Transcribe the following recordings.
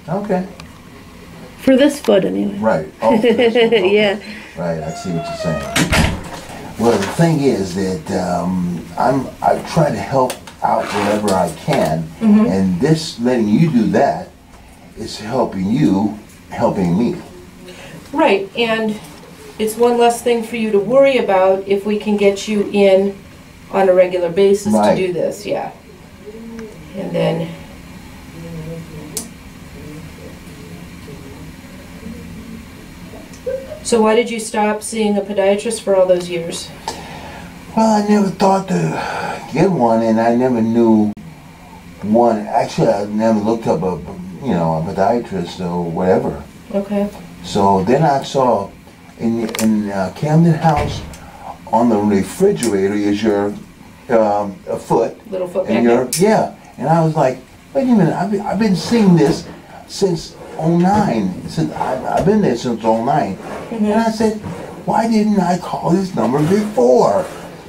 Okay. For this foot, anyway. Right. Oh, for this one. Okay. Yeah. Right, I see what you're saying. Well, the thing is that I try to help out wherever I can, and this letting you do that is helping you, helping me. Right, and it's one less thing for you to worry about if we can get you in on a regular basis to do this, yeah. And then so why did you stop seeing a podiatrist for all those years? Well, I never thought to get one, and I never knew one. Actually, I never looked up a podiatrist or whatever. Okay. So then I saw in Camden House on the refrigerator is your a foot. Little foot and magnet? and I was like, wait a minute, I've been seeing this since '09. Since I've been there since '09, and I said, why didn't I call this number before?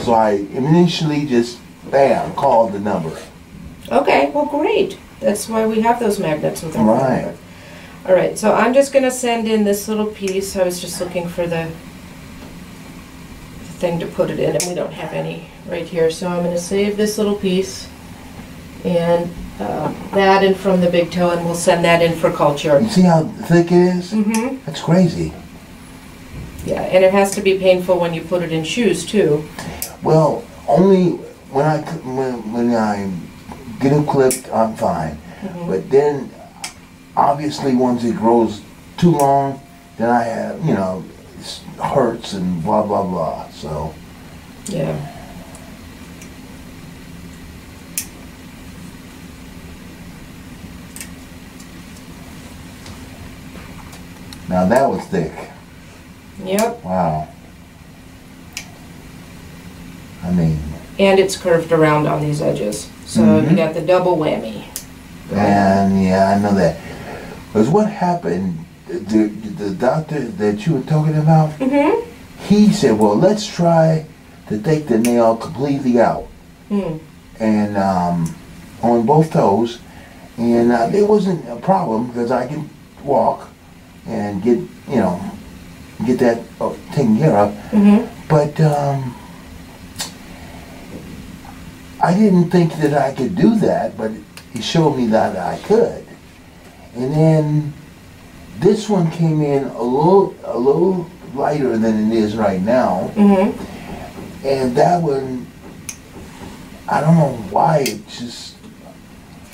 So I initially just bam called the number. Okay, well great. That's why we have those magnets with our phone Right. number. All right, so I'm just going to send in this little piece. I was just looking for the thing to put it in, and we don't have any right here. So I'm going to save this little piece and that in from the big toe, and we'll send that in for culture. You see how thick it is? Mm-hmm. That's crazy. Yeah, and it has to be painful when you put it in shoes too. Well, only when I get it clipped, I'm fine. But then, obviously, once it grows too long, then I have, it hurts and blah blah blah. So. Yeah. Now that was thick. Yep. Wow. I mean. And it's curved around on these edges, so you got the double whammy. And yeah, I know that. Because what happened, the doctor that you were talking about, he said, well, let's try to take the nail completely out. And on both toes. And it wasn't a problem because I can walk and get that taken care of. But I didn't think that I could do that, but he showed me that I could. And then this one came in a little lighter than it is right now. And that one, I don't know why, it just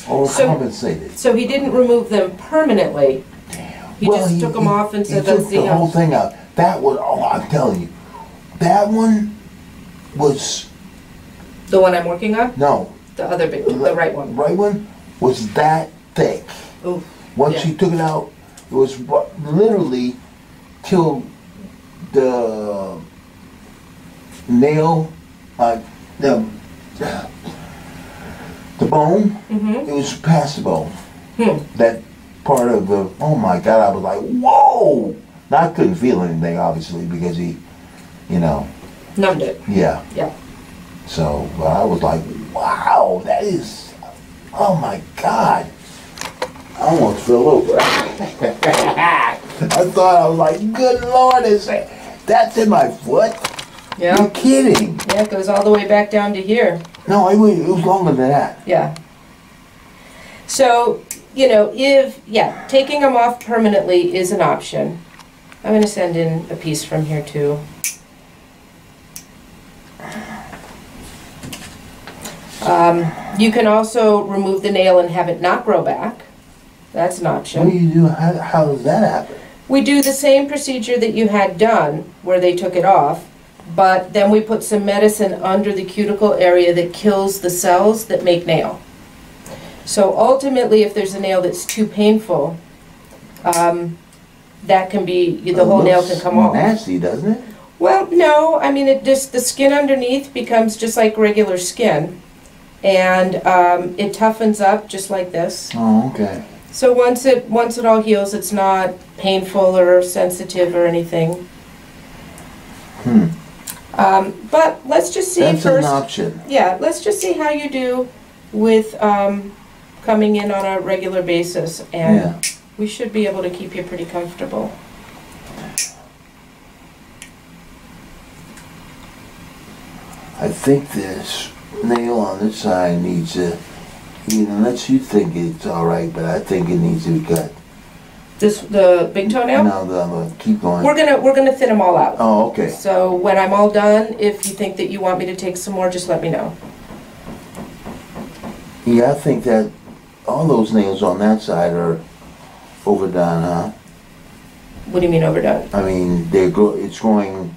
overcompensated. So he didn't remove them permanently. He just took them off and said, let's see the whole thing out. That one, I'm telling you, that one was... The one I'm working on? No. The other big, the right one. Right one was that thick. Ooh. Once you took it out, it was literally till the nail, the bone, it was past the bone. That part of the, oh my God, I was like, whoa! Now, I couldn't feel anything, obviously, because he, Numbed it. Yeah. Yeah. So, I was like, wow, that is, oh my God. I almost fell over. I thought, I was like, good Lord, that's in my foot? Yeah. You're kidding. Yeah, it goes all the way back down to here. No, it was longer than that. Yeah. So, taking them off permanently is an option. I'm going to send in a piece from here too. You can also remove the nail and have it not grow back. That's an option. What do you do? How does that happen? We do the same procedure that you had done, where they took it off, but then we put some medicine under the cuticle area that kills the cells that make nail. So ultimately, if there's a nail that's too painful, that can be, the whole nail can come off. Nasty, doesn't it? Well, no, I mean, the skin underneath becomes just like regular skin, and it toughens up just like this. Oh, okay. So once it all heals, it's not painful or sensitive or anything. But let's just see That's first. an option. Yeah, let's just see how you do with coming in on a regular basis, and We should be able to keep you pretty comfortable. I think this nail on this side needs to, unless you think it's alright, but I think it needs to be cut. The big toenail? No, keep going. We're gonna thin them all out. Oh, okay. So when I'm all done, if you think that you want me to take some more, just let me know. Yeah, I think that all those nails on that side are overdone, huh? What do you mean overdone? I mean, it's growing.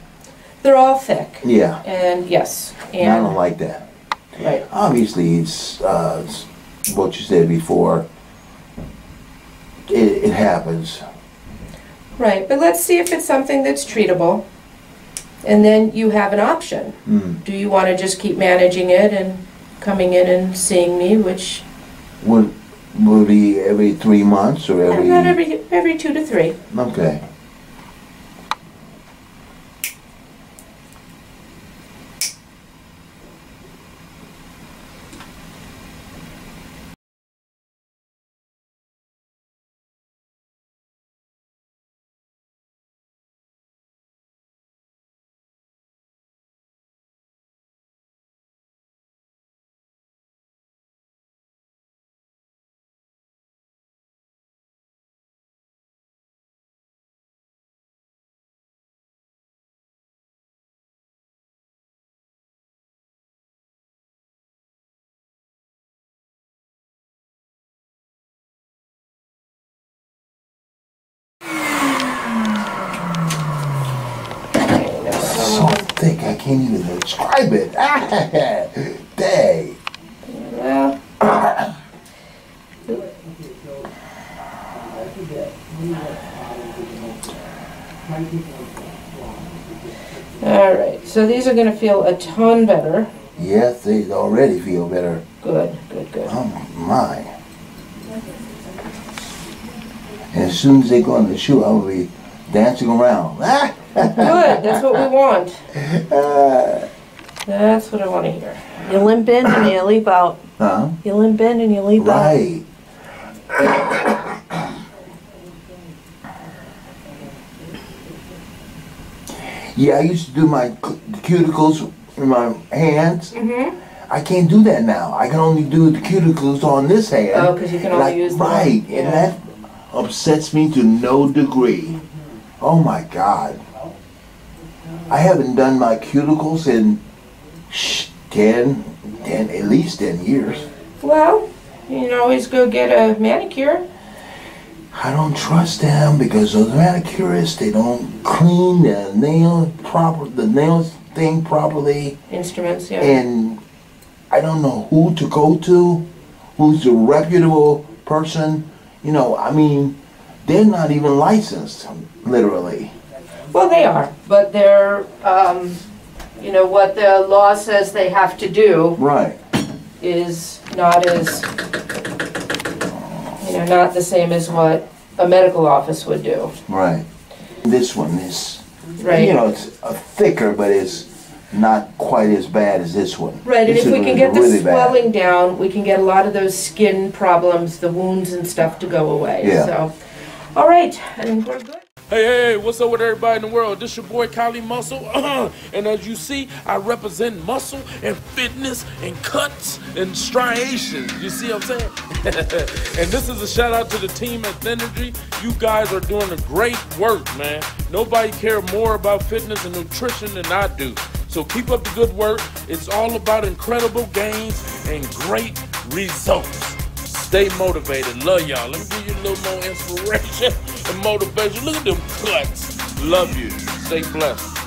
They're all thick. Yeah. And yes. And I don't like that. Right. Obviously, it's what you said before. It happens. Right, but let's see if it's something that's treatable. And then you have an option. Do you want to just keep managing it and coming in and seeing me, which would be every 3 months or every? Not every 2 to 3. Okay. So thick, I can't even describe it. Dang. Well. All right, so these are going to feel a ton better. Yes, they already feel better. Good, good, good. Oh my. And as soon as they go in the shoe, I will be dancing around. Good, that's what we want. That's what I want to hear. You limp in and you leap out. Huh? You limp in and you leap out. Right. Yeah, I used to do my cuticles in my hands. I can't do that now. I can only do the cuticles on this hand. Oh, because you can only use the right, one. and that upsets me to no degree. Oh my God. I haven't done my cuticles in 10, at least 10 years. Well, you can always go get a manicure. I don't trust them because those manicurists, they don't clean the nails thing properly. Instruments, yeah. And I don't know who to go to, who's a reputable person. You know, I mean, they're not even licensed, literally. Well, they are, but they're, you know, what the law says they have to do Right. is not as, you know, not the same as what a medical office would do. Right. This one is, Right. you know, it's thicker, but it's not quite as bad as this one. Right, and This if we one can is get the really bad. swelling down, we can get a lot of those skin problems, the wounds and stuff to go away. Yeah. So, all right, and we're good. Hey, what's up with everybody in the world? This your boy Kylie Muscle, and as you see, I represent muscle and fitness and cuts and striations. You see what I'm saying? And this is a shout out to the team at Energy. You guys are doing a great work, man. Nobody cares more about fitness and nutrition than I do. So keep up the good work. It's all about incredible gains and great results. Stay motivated. Love y'all. Let me give you a little more inspiration and motivation. Look at them cuts. Love you. Stay blessed.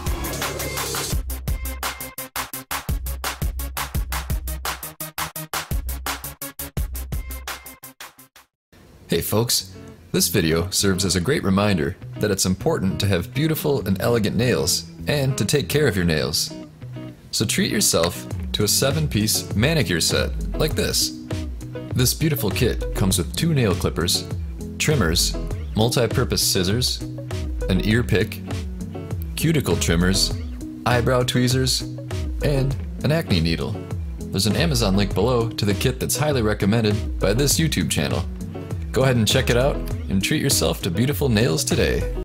Hey folks, this video serves as a great reminder that it's important to have beautiful and elegant nails and to take care of your nails. So treat yourself to a 7-piece manicure set like this. This beautiful kit comes with 2 nail clippers, trimmers, multi-purpose scissors, an ear pick, cuticle trimmers, eyebrow tweezers, and an acne needle. There's an Amazon link below to the kit that's highly recommended by this YouTube channel. Go ahead and check it out and treat yourself to beautiful nails today.